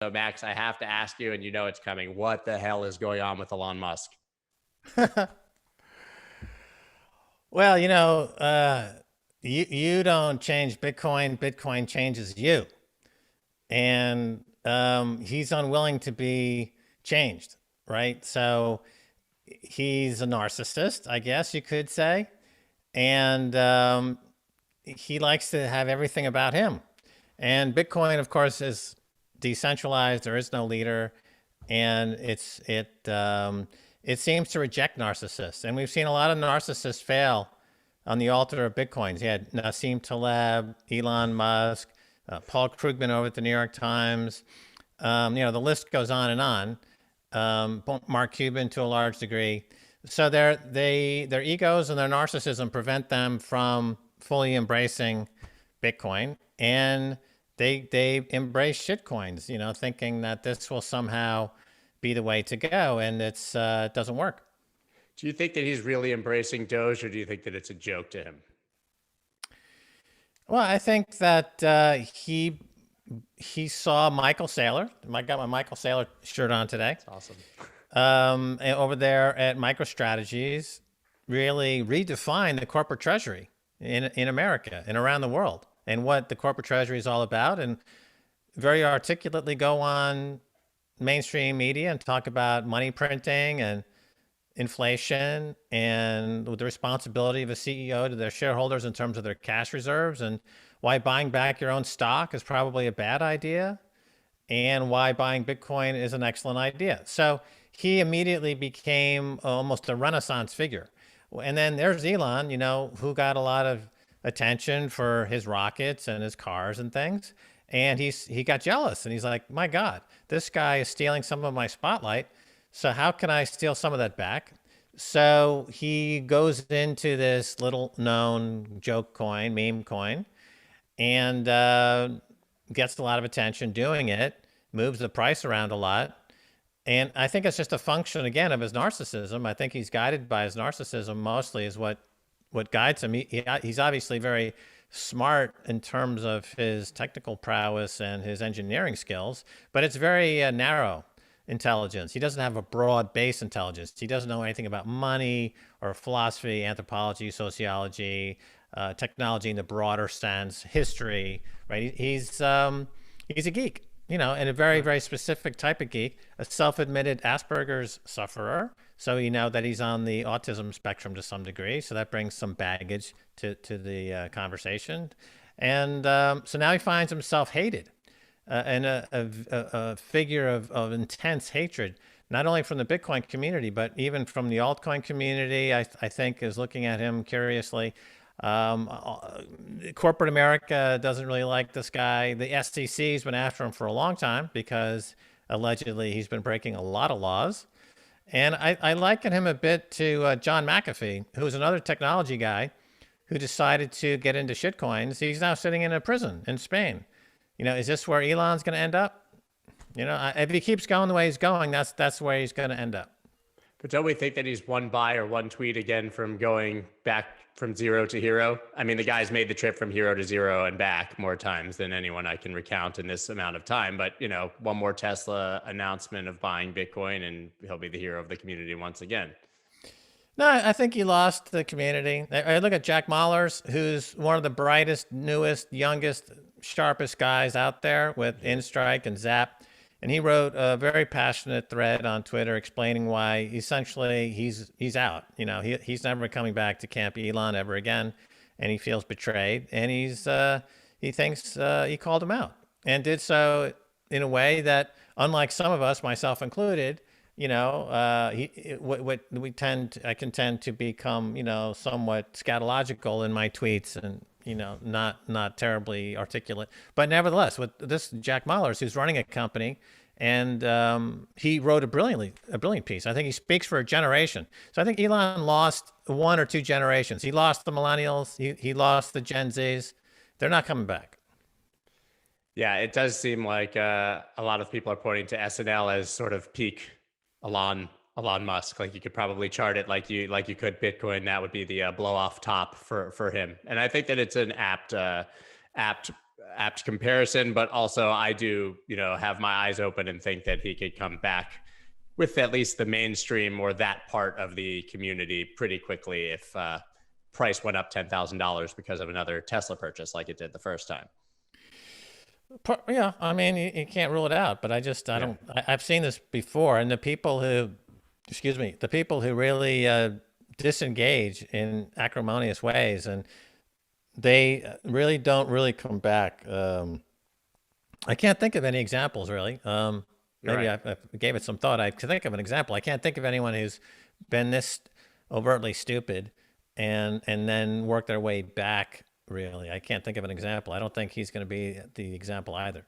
So Max, I have to ask you, and you know it's coming. What the hell is going on with Elon Musk? Well, you don't change Bitcoin. Bitcoin changes you, and he's unwilling to be changed, right? So he's a narcissist, I guess you could say, and he likes to have everything about him. And Bitcoin, of course, is decentralized. There is no leader, and it seems to reject narcissists. And we've seen a lot of narcissists fail on the altar of Bitcoins. You had Nassim Taleb, Elon Musk, Paul Krugman over at the New York Times. The list goes on and on. Mark Cuban to a large degree. So their egos and their narcissism prevent them from fully embracing Bitcoin, and they embrace shitcoins, thinking that this will somehow be the way to go, and it doesn't work. Do you think that he's really embracing Doge, or do you think that it's a joke to him? Well, I think that he saw Michael Saylor. I got my Michael Saylor shirt on today. That's awesome. And over there at MicroStrategies, really redefine the corporate treasury in America and around the world, and what the corporate treasury is all about, and very articulately go on mainstream media and talk about money printing and inflation and the responsibility of a CEO to their shareholders in terms of their cash reserves, and why buying back your own stock is probably a bad idea, and why buying Bitcoin is an excellent idea. So he immediately became almost a Renaissance figure. And then there's Elon, who got a lot of attention for his rockets and his cars and things. And he got jealous, and he's like, my God, this guy is stealing some of my spotlight. So how can I steal some of that back? So he goes into this little known joke coin, meme coin, and gets a lot of attention doing it, moves the price around a lot. And I think it's just a function, again, of his narcissism. I think he's guided by his narcissism mostly, is what guides him. He's obviously very smart in terms of his technical prowess and his engineering skills, but it's very narrow intelligence. He doesn't have a broad base intelligence. He doesn't know anything about money or philosophy, anthropology, sociology, technology in the broader sense, history, right? He's a geek, and a very, very specific type of geek, a self-admitted Asperger's sufferer. So that he's on the autism spectrum to some degree. So that brings some baggage to the conversation. And so now he finds himself hated, and a figure of intense hatred, not only from the Bitcoin community, but even from the altcoin community, I think is looking at him curiously. Corporate America doesn't really like this guy. The SEC has been after him for a long time because allegedly he's been breaking a lot of laws. And I liken him a bit to John McAfee, who's another technology guy who decided to get into shitcoins. He's now sitting in a prison in Spain. Is this where Elon's going to end up? If he keeps going the way he's going, that's where he's going to end up. But don't we think that he's one buy or one tweet again from going back from zero to hero? I mean, the guy's made the trip from hero to zero and back more times than anyone I can recount in this amount of time. But, one more Tesla announcement of buying Bitcoin, and he'll be the hero of the community once again. No, I think he lost the community. I look at Jack Mallers, who's one of the brightest, newest, youngest, sharpest guys out there with InStrike and Zap. And he wrote a very passionate thread on Twitter explaining why essentially he's out. He's never coming back to Camp Elon ever again, and he feels betrayed. And he thinks he called him out, and did so in a way that, unlike some of us, myself included, I can tend to become somewhat scatological in my tweets, and not terribly articulate. But nevertheless, with this Jack Mallers, who's running a company, and he wrote a brilliant piece. I think he speaks for a generation. So I think Elon lost one or two generations. He lost the millennials. He lost the Gen Zs. They're not coming back. Yeah, it does seem like a lot of people are pointing to SNL as sort of peak Elon Musk. Like, you could probably chart it like you could Bitcoin. That would be the blow off top for him. And I think that it's an apt apt comparison, but also I do, have my eyes open and think that he could come back with at least the mainstream or that part of the community pretty quickly if price went up $10,000 because of another Tesla purchase like it did the first time. Yeah, I mean, you can't rule it out, but I don't, I've seen this before, and the people who really disengage in acrimonious ways, and they really don't really come back. I can't think of any examples, really. Maybe Right. I gave it some thought. I can think of an example. I can't think of anyone who's been this overtly stupid and then worked their way back, really. I can't think of an example. I don't think he's going to be the example either.